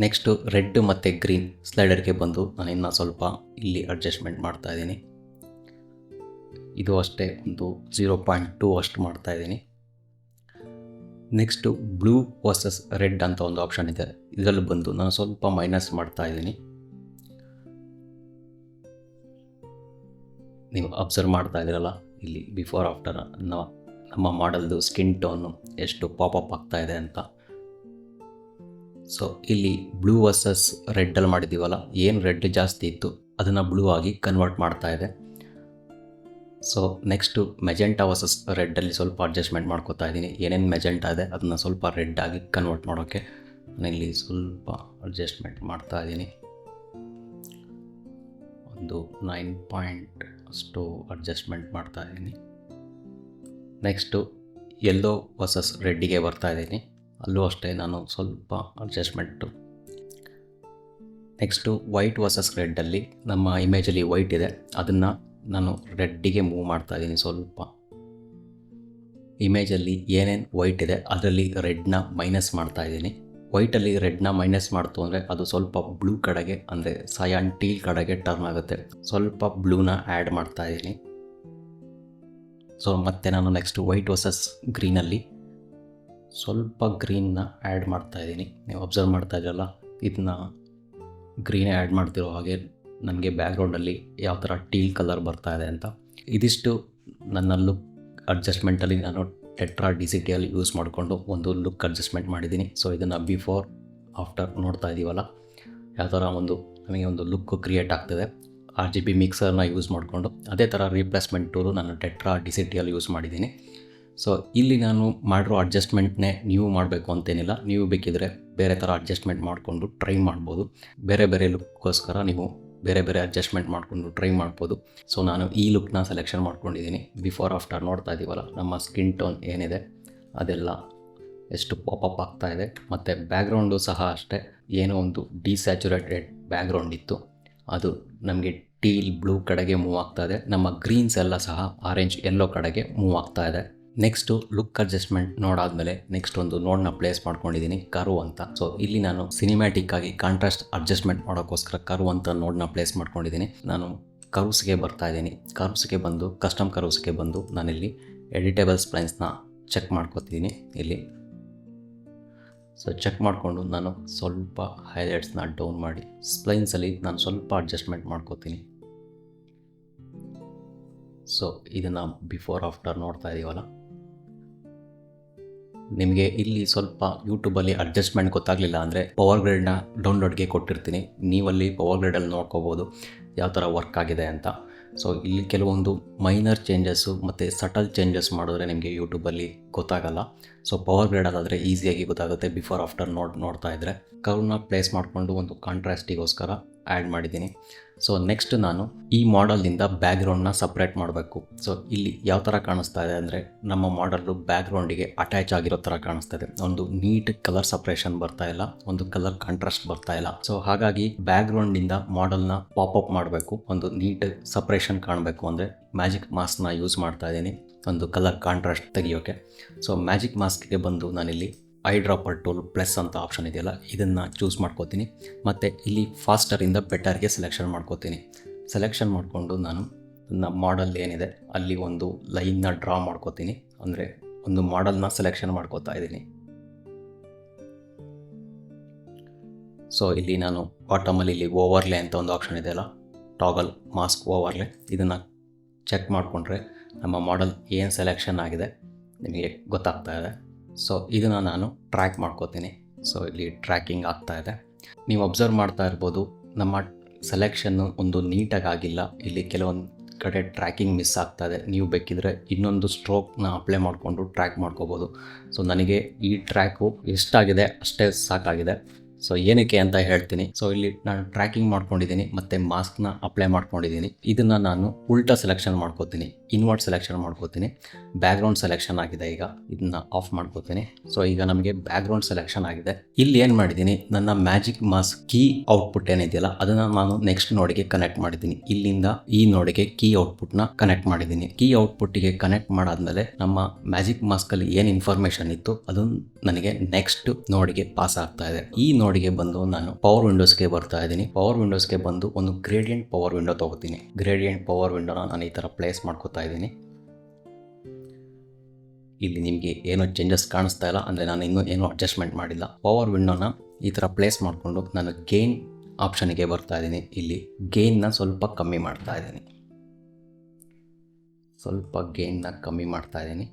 ನೆಕ್ಸ್ಟು ರೆಡ್ ಮತ್ತು ಗ್ರೀನ್ ಸ್ಲೈಡರ್ಗೆ ಬಂದು ನಾನು ಇನ್ನೂ ಸ್ವಲ್ಪ ಇಲ್ಲಿ ಅಡ್ಜಸ್ಟ್ಮೆಂಟ್ ಮಾಡ್ತಾಯಿದ್ದೀನಿ. ಇದು ಅಷ್ಟೇ ಒಂದು 0.2 ಅಷ್ಟು ಮಾಡ್ತಾಯಿದ್ದೀನಿ. ನೆಕ್ಸ್ಟು ಬ್ಲೂ ವರ್ಸಸ್ ರೆಡ್ ಅಂತ ಒಂದು ಆಪ್ಷನ್ ಇದೆ, ಇದರಲ್ಲಿ ಬಂದು ನಾನು ಸ್ವಲ್ಪ ಮೈನಸ್ ಮಾಡ್ತಾಯಿದ್ದೀನಿ. ನೀವು ಅಬ್ಸರ್ವ್ ಮಾಡ್ತಾ ಇದ್ದೀರಲ್ಲ, ಇಲ್ಲಿ ಬಿಫೋರ್ ಆಫ್ಟರ್ ನಮ್ಮ ಮಾಡಲ್ದು ಸ್ಕಿನ್ ಟೋನು ಎಷ್ಟು ಪಾಪಪ್ ಆಗ್ತಾ ಇದೆ ಅಂತ. ಸೊ ಇಲ್ಲಿ ಬ್ಲೂ ವರ್ಸಸ್ ರೆಡ್ಡಲ್ಲಿ ಮಾಡಿದ್ದೀವಲ್ಲ, ಏನು ರೆಡ್ ಜಾಸ್ತಿ ಇತ್ತು ಅದನ್ನು ಬ್ಲೂ ಆಗಿ ಕನ್ವರ್ಟ್ ಮಾಡ್ತಾ ಇದೆ. ಸೊ ನೆಕ್ಸ್ಟು ಮೆಜೆಂಟಾ ವರ್ಸಸ್ ರೆಡ್ಡಲ್ಲಿ ಸ್ವಲ್ಪ ಅಡ್ಜಸ್ಟ್ಮೆಂಟ್ ಮಾಡ್ಕೋತಾ ಇದ್ದೀನಿ. ಏನೇನು ಮೆಜೆಂಟಾ ಇದೆ ಅದನ್ನು ಸ್ವಲ್ಪ ರೆಡ್ ಆಗಿ ಕನ್ವರ್ಟ್ ಮಾಡೋಕ್ಕೆ ನಾನಿಲ್ಲಿ ಸ್ವಲ್ಪ ಅಡ್ಜಸ್ಟ್ಮೆಂಟ್ ಮಾಡ್ತಾ ಇದ್ದೀನಿ. ಒಂದು 9 ಪಾಯಿಂಟ್ ಅಷ್ಟು ಅಡ್ಜಸ್ಟ್ಮೆಂಟ್ ಮಾಡ್ತಾ ಇದ್ದೀನಿ. ನೆಕ್ಸ್ಟು ಯೆಲ್ಲೋ ವರ್ಸಸ್ ರೆಡ್ಡಿಗೆ ಬರ್ತಾ ಇದ್ದೀನಿ, ಅಲ್ಲೂ ಅಷ್ಟೇ ನಾನು ಸ್ವಲ್ಪ ಅಡ್ಜಸ್ಟ್ಮೆಂಟು. ನೆಕ್ಸ್ಟು ವೈಟ್ ವರ್ಸಸ್ ರೆಡ್ಡಲ್ಲಿ ನಮ್ಮ ಇಮೇಜಲ್ಲಿ ವೈಟ್ ಇದೆ, ಅದನ್ನು ನಾನು ರೆಡ್ಡಿಗೆ ಮೂವ್ ಮಾಡ್ತಾ ಇದ್ದೀನಿ. ಸ್ವಲ್ಪ ಇಮೇಜಲ್ಲಿ ಏನೇನು ವೈಟ್ ಇದೆ ಅದರಲ್ಲಿ ರೆಡ್ನ ಮೈನಸ್ ಮಾಡ್ತಾ ಇದ್ದೀನಿ. ವೈಟಲ್ಲಿ ರೆಡ್ನ ಮೈನಸ್ ಮಾಡ್ತು ಅಂದರೆ ಅದು ಸ್ವಲ್ಪ ಬ್ಲೂ ಕಡೆಗೆ, ಅಂದರೆ ಸಯಾನ್ ಟೀಲ್ ಕಡೆಗೆ ಟರ್ನ್ ಆಗುತ್ತೆ. ಸ್ವಲ್ಪ ಬ್ಲೂನ ಆ್ಯಡ್ ಮಾಡ್ತಾ ಇದ್ದೀನಿ. ಸೊ ಮತ್ತೆ ನಾನು ನೆಕ್ಸ್ಟ್ ವೈಟ್ ವರ್ಸಸ್ ಗ್ರೀನಲ್ಲಿ ಸ್ವಲ್ಪ ಗ್ರೀನ್ನ ಆ್ಯಡ್ ಮಾಡ್ತಾ ಇದ್ದೀನಿ. ನೀವು ಅಬ್ಸರ್ವ್ ಮಾಡ್ತಾ ಇದ್ದೀರಲ್ಲ, ಇದನ್ನ ಗ್ರೀನ್ ಆ್ಯಡ್ ಮಾಡ್ತಿರೋ ಹಾಗೆ ನನಗೆ ಬ್ಯಾಕ್ಗ್ರೌಂಡಲ್ಲಿ ಯಾವ ಥರ ಟೀಲ್ ಕಲರ್ ಬರ್ತಾ ಇದೆ ಅಂತ. ಇದಿಷ್ಟು ನನ್ನ ಲುಕ್ ಅಡ್ಜಸ್ಟ್ಮೆಂಟಲ್ಲಿ ನಾನು ಟೆಟ್ರಾ DCTಯಲ್ಲಿ ಯೂಸ್ ಮಾಡಿಕೊಂಡು ಒಂದು ಲುಕ್ ಅಡ್ಜಸ್ಟ್ಮೆಂಟ್ ಮಾಡಿದ್ದೀನಿ. ಸೊ ಇದನ್ನು ಬಿಫೋರ್ ಆಫ್ಟರ್ ನೋಡ್ತಾ ಇದ್ದೀವಲ್ಲ, ಯಾವ ಥರ ನಮಗೆ ಒಂದು ಲುಕ್ ಕ್ರಿಯೇಟ್ ಆಗ್ತದೆ. RGB ಮಿಕ್ಸರ್ನ ಯೂಸ್ ಮಾಡಿಕೊಂಡು ಅದೇ ಥರ ರೀಪ್ಲೇಸ್ಮೆಂಟ್ ಟೂಲು ನಾನು ಟೆಟ್ರಾ DCTಯಲ್ಲಿ ಯೂಸ್ ಮಾಡಿದ್ದೀನಿ. ಸೊ ಇಲ್ಲಿ ನಾನು ಮಾಡಿರೋ ಅಡ್ಜಸ್ಟ್ಮೆಂಟ್ನೇ ನೀವು ಮಾಡಬೇಕು ಅಂತೇನಿಲ್ಲ, ನೀವು ಬೇಕಿದ್ರೆ ಬೇರೆ ಥರ ಅಡ್ಜಸ್ಟ್ಮೆಂಟ್ ಮಾಡಿಕೊಂಡು ಟ್ರೈ ಮಾಡ್ಬೋದು. ಬೇರೆ ಬೇರೆ ಲುಕ್ಗೋಸ್ಕರ ನೀವು ಬೇರೆ ಬೇರೆ ಅಡ್ಜಸ್ಟ್ಮೆಂಟ್ ಮಾಡಿಕೊಂಡು ಟ್ರೈ ಮಾಡ್ಬೋದು. ಸೊ ನಾನು ಈ ಲುಕ್ನ ಸೆಲೆಕ್ಷನ್ ಮಾಡ್ಕೊಂಡಿದ್ದೀನಿ. ಬಿಫೋರ್ ಆಫ್ಟರ್ ನೋಡ್ತಾ ಇದ್ದೀವಲ್ಲ, ನಮ್ಮ ಸ್ಕಿನ್ ಟೋನ್ ಏನಿದೆ ಅದೆಲ್ಲ ಎಷ್ಟು ಪಾಪಪ್ ಆಗ್ತಾ ಇದೆ. ಮತ್ತು ಬ್ಯಾಕ್ಗ್ರೌಂಡು ಸಹ ಅಷ್ಟೇ, ಏನೋ ಒಂದು ಡಿಸ್ಯಾಚುರೇಟೆಡ್ ಬ್ಯಾಕ್ಗ್ರೌಂಡ್ ಇತ್ತು, ಅದು ನಮಗೆ ಟೀಲ್ ಬ್ಲೂ ಕಡೆಗೆ ಮೂವ್ ಆಗ್ತಾ ಇದೆ. ನಮ್ಮ ಗ್ರೀನ್ಸ್ ಎಲ್ಲ ಸಹ ಆರೆಂಜ್ ಯೆಲ್ಲೋ ಕಡೆಗೆ ಮೂವ್ ಆಗ್ತಾ ಇದೆ. ನೆಕ್ಸ್ಟು ಲುಕ್ ಅಡ್ಜಸ್ಟ್ಮೆಂಟ್ ನೋಡಾದಮೇಲೆ ನೆಕ್ಸ್ಟ್ ಒಂದು ನೋಡ್ನ ಪ್ಲೇಸ್ ಮಾಡ್ಕೊಂಡಿದ್ದೀನಿ, ಕರ್ವ್ ಅಂತ. ಸೊ ಇಲ್ಲಿ ನಾನು ಸಿನಿಮ್ಯಾಟಿಕ್ ಆಗಿ ಕಾಂಟ್ರಾಸ್ಟ್ ಅಡ್ಜಸ್ಟ್ಮೆಂಟ್ ಮಾಡೋಕ್ಕೋಸ್ಕರ ಕರ್ವ್ ಅಂತ ನೋಡ್ನ ಪ್ಲೇಸ್ ಮಾಡ್ಕೊಂಡಿದ್ದೀನಿ. ನಾನು ಕರ್ವ್ಸ್ಗೆ ಬರ್ತಾ ಇದ್ದೀನಿ. ಕರ್ವ್ಸ್ಗೆ ಬಂದು ಕಸ್ಟಮ್ ಕರ್ವ್ಸ್ಗೆ ಬಂದು ನಾನಿಲ್ಲಿ ಎಡಿಟೇಬಲ್ ಸ್ಪ್ಲೈನ್ಸ್ನ ಚೆಕ್ ಮಾಡ್ಕೊತಿದ್ದೀನಿ ಇಲ್ಲಿ. ಸೊ ಚೆಕ್ ಮಾಡಿಕೊಂಡು ನಾನು ಸ್ವಲ್ಪ ಹೈಲೈಟ್ಸ್ನ ಡೌನ್ ಮಾಡಿ ಸ್ಪ್ಲೈನ್ಸಲ್ಲಿ ನಾನು ಸ್ವಲ್ಪ ಅಡ್ಜಸ್ಟ್ಮೆಂಟ್ ಮಾಡ್ಕೋತೀನಿ. ಸೊ ಇದನ್ನು ಬಿಫೋರ್ ಆಫ್ಟರ್ ನೋಡ್ತಾ ಇದ್ದೀವಲ್ಲ, ನಿಮಗೆ ಇಲ್ಲಿ ಸ್ವಲ್ಪ ಯೂಟ್ಯೂಬಲ್ಲಿ ಅಡ್ಜಸ್ಟ್ಮೆಂಟ್ ಗೊತ್ತಾಗಲಿಲ್ಲ ಅಂದರೆ ಪವರ್ ಗ್ರೇಡ್ನ ಡೌನ್ಲೋಡ್ಗೆ ಕೊಟ್ಟಿರ್ತೀನಿ, ನೀವಲ್ಲಿ ಪವರ್ ಗ್ರೇಡಲ್ಲಿ ನೋಡ್ಕೋಬೋದು ಯಾವ ಥರ ವರ್ಕ್ ಆಗಿದೆ ಅಂತ. ಸೊ ಇಲ್ಲಿ ಕೆಲವೊಂದು ಮೈನರ್ ಚೇಂಜಸ್ಸು ಮತ್ತು ಸಟಲ್ ಚೇಂಜಸ್ ಮಾಡಿದ್ರೆ ನಿಮಗೆ ಯೂಟ್ಯೂಬಲ್ಲಿ ಗೊತ್ತಾಗಲ್ಲ. ಸೊ ಪವರ್ ಗ್ರೇಡಲ್ಲಾದರೆ ಈಸಿಯಾಗಿ ಗೊತ್ತಾಗುತ್ತೆ ಬಿಫೋರ್ ಆಫ್ಟರ್ ನೋಡ್ತಾ ಇದ್ದರೆ. ಕರ್ವ್ನ ಪ್ಲೇಸ್ ಮಾಡಿಕೊಂಡು ಒಂದು ಕಾಂಟ್ರಾಸ್ಟಿಗೋಸ್ಕರ ಆ್ಯಡ್ ಮಾಡಿದ್ದೀನಿ. ಸೊ ನೆಕ್ಸ್ಟ್ ನಾನು ಈ ಮಾಡಲ್ನಿಂದ ಬ್ಯಾಕ್ಗ್ರೌಂಡ್ನ ಸಪ್ರೇಟ್ ಮಾಡಬೇಕು. ಸೊ ಇಲ್ಲಿ ಯಾವ ಥರ ಕಾಣಿಸ್ತಾ ಇದೆ ಅಂದರೆ, ನಮ್ಮ ಮಾಡಲ್ಲು ಬ್ಯಾಕ್ಗ್ರೌಂಡಿಗೆ ಅಟ್ಯಾಚ್ ಆಗಿರೋ ಥರ ಕಾಣಿಸ್ತಾ ಇದೆ. ಒಂದು ನೀಟ್ ಕಲರ್ ಸಪ್ರೇಷನ್ ಬರ್ತಾ ಇಲ್ಲ, ಒಂದು ಕಲರ್ ಕಾಂಟ್ರಾಸ್ಟ್ ಬರ್ತಾ ಇಲ್ಲ. ಸೊ ಹಾಗಾಗಿ ಬ್ಯಾಕ್ಗ್ರೌಂಡಿಂದ ಮಾಡಲ್ನ ಪಾಪಪ್ ಮಾಡಬೇಕು, ಒಂದು ನೀಟ್ ಸಪ್ರೇಷನ್ ಕಾಣಬೇಕು ಅಂದರೆ ಮ್ಯಾಜಿಕ್ ಮಾಸ್ಕ್ನ ಯೂಸ್ ಮಾಡ್ತಾ ಇದ್ದೀನಿ ಒಂದು ಕಲರ್ ಕಾಂಟ್ರಾಸ್ಟ್ ತೆಗಿಯೋಕ್ಕೆ. ಸೊ ಮ್ಯಾಜಿಕ್ ಮಾಸ್ಕ್ಗೆ ಬಂದು ನಾನಿಲ್ಲಿ ಐ ಡ್ರಾಪರ್ ಟೂಲ್ ಪ್ಲಸ್ ಅಂತ ಆಪ್ಷನ್ ಇದೆಯಲ್ಲ, ಇದನ್ನು ಚೂಸ್ ಮಾಡ್ಕೋತೀನಿ. ಮತ್ತು ಇಲ್ಲಿ ಫಾಸ್ಟರಿಂದ ಬೆಟರ್ಗೆ ಸೆಲೆಕ್ಷನ್ ಮಾಡ್ಕೋತೀನಿ. ಸೆಲೆಕ್ಷನ್ ಮಾಡಿಕೊಂಡು ನಾನು ನನ್ನ ಮಾಡಲ್ ಏನಿದೆ ಅಲ್ಲಿ ಒಂದು ಲೈನ್ನ ಡ್ರಾ ಮಾಡ್ಕೋತೀನಿ, ಅಂದರೆ ಒಂದು ಮಾಡಲ್ನ ಸೆಲೆಕ್ಷನ್ ಮಾಡ್ಕೋತಾ ಇದ್ದೀನಿ. ಸೊ ಇಲ್ಲಿ ನಾನು ಬಾಟಮಲ್ಲಿ ಇಲ್ಲಿ ಓವರ್ಲೆ ಅಂತ ಒಂದು ಆಪ್ಷನ್ ಇದೆಯಲ್ಲ, ಟಾಗಲ್ ಮಾಸ್ಕ್ ಓವರ್ಲೆ, ಇದನ್ನು ಚೆಕ್ ಮಾಡಿಕೊಂಡ್ರೆ ನಮ್ಮ ಮಾಡಲ್ ಏನು ಸೆಲೆಕ್ಷನ್ ಆಗಿದೆ ನಿಮಗೆ ಗೊತ್ತಾಗ್ತಾ ಇದೆ. ಸೊ ಇದನ್ನು ನಾನು ಟ್ರ್ಯಾಕ್ ಮಾಡ್ಕೋತೀನಿ. ಸೊ ಇಲ್ಲಿ ಟ್ರ್ಯಾಕಿಂಗ್ ಆಗ್ತಾ ಇದೆ, ನೀವು ಅಬ್ಸರ್ವ್ ಮಾಡ್ತಾ ಇರ್ಬೋದು. ನಮ್ಮ ಸೆಲೆಕ್ಷನ್ನು ಒಂದು ನೀಟಾಗಿ ಆಗಿಲ್ಲ, ಇಲ್ಲಿ ಕೆಲವೊಂದು ಕಡೆ ಟ್ರ್ಯಾಕಿಂಗ್ ಮಿಸ್ ಆಗ್ತಾ ಇದೆ. ನೀವು ಬೇಕಿದ್ರೆ ಇನ್ನೊಂದು ಸ್ಟ್ರೋಕ್ನ ಅಪ್ಲೈ ಮಾಡಿಕೊಂಡು ಟ್ರ್ಯಾಕ್ ಮಾಡ್ಕೋಬೋದು. ಸೊ ನನಗೆ ಈ ಟ್ರ್ಯಾಕು ಎಷ್ಟಾಗಿದೆ ಅಷ್ಟೇ ಸಾಕಾಗಿದೆ. ಸೊ ಏನಕ್ಕೆ ಅಂತ ಹೇಳ್ತೀನಿ. ಸೊ ಇಲ್ಲಿ ನಾನು ಟ್ರ್ಯಾಕಿಂಗ್ ಮಾಡ್ಕೊಂಡಿದ್ದೀನಿ ಮತ್ತು ಮಾಸ್ಕ್ನ ಅಪ್ಲೈ ಮಾಡ್ಕೊಂಡಿದ್ದೀನಿ. ಇದನ್ನು ನಾನು ಉಲ್ಟಾ ಸೆಲೆಕ್ಷನ್ ಮಾಡ್ಕೋತೀನಿ, ಇನ್ವರ್ಟ್ ಸೆಲೆಕ್ಷನ್ ಮಾಡ್ಕೋತೀನಿ. ಬ್ಯಾಕ್ಗ್ರೌಂಡ್ ಸೆಲೆಕ್ಷನ್ ಆಗಿದೆ. ಈಗ ಇದನ್ನ ಆಫ್ ಮಾಡ್ಕೋತೀನಿ. ಸೊ ಈಗ ನಮಗೆ ಬ್ಯಾಕ್ಗ್ರೌಂಡ್ ಸೆಲೆಕ್ಷನ್ ಆಗಿದೆ. ಇಲ್ಲಿ ಏನು ಮಾಡಿದ್ದೀನಿ, ನನ್ನ ಮ್ಯಾಜಿಕ್ ಮಾಸ್ಕ್ ಕೀ ಔಟ್ಪುಟ್ ಏನಿದೆಯಲ್ಲ ಅದನ್ನು ನಾನು ನೆಕ್ಸ್ಟ್ ನೋಡಿಗೆ ಕನೆಕ್ಟ್ ಮಾಡಿದ್ದೀನಿ. ಇಲ್ಲಿಂದ ಈ ನೋಡಿಗೆ ಕೀ ಔಟ್ಪುಟ್ನ ಕನೆಕ್ಟ್ ಮಾಡಿದ್ದೀನಿ. ಕೀ ಔಟ್ಪುಟ್ಟಿಗೆ ಕನೆಕ್ಟ್ ಮಾಡಾದ್ಮೇಲೆ ನಮ್ಮ ಮ್ಯಾಜಿಕ್ ಮಾಸ್ಕಲ್ಲಿ ಏನು ಇನ್ಫಾರ್ಮೇಷನ್ ಇತ್ತು ಅದು ನನಗೆ ನೆಕ್ಸ್ಟ್ ನೋಡಿಗೆ ಪಾಸ್ ಆಗ್ತಾ ಇದೆ. ಈ ನೋಡಿಗೆ ಬಂದು ನಾನು ಪವರ್ ವಿಂಡೋಸ್ಗೆ ಬರ್ತಾ ಇದ್ದೀನಿ. ಪವರ್ ವಿಂಡೋಸ್ಗೆ ಬಂದು ಒಂದು ಗ್ರೇಡಿಯಂಟ್ ಪವರ್ ವಿಂಡೋ ತಗೋತೀನಿ. ಗ್ರೇಡಿಯಂಟ್ ಪವರ್ ವಿಂಡೋನ ನಾನು ಈ ಥರ ಪ್ಲೇಸ್ ಮಾಡ್ಕೋತಾ ಇದ್ದೀನಿ. ಇಲ್ಲಿ ನಿಮಗೆ ಏನೋ ಚೇಂಜಸ್ ಕಾಣಿಸ್ತಾ ಇಲ್ಲ, ಅಂದರೆ ನಾನು ಇನ್ನೂ ಏನೂ ಅಡ್ಜಸ್ಟ್ಮೆಂಟ್ ಮಾಡಿಲ್ಲ. ಪವರ್ ವಿಂಡೋನ ಈ ಥರ ಪ್ಲೇಸ್ ಮಾಡಿಕೊಂಡು ನಾನು ಗೇನ್ ಆಪ್ಷನ್ಗೆ ಬರ್ತಾ ಇದ್ದೀನಿ. ಇಲ್ಲಿ ಗೇನ್ನ ಸ್ವಲ್ಪ ಕಮ್ಮಿ ಮಾಡ್ತಾ ಇದ್ದೀನಿ. ಸ್ವಲ್ಪ ಗೇನ್ನ ಕಮ್ಮಿ ಮಾಡ್ತಾ ಇದ್ದೀನಿ.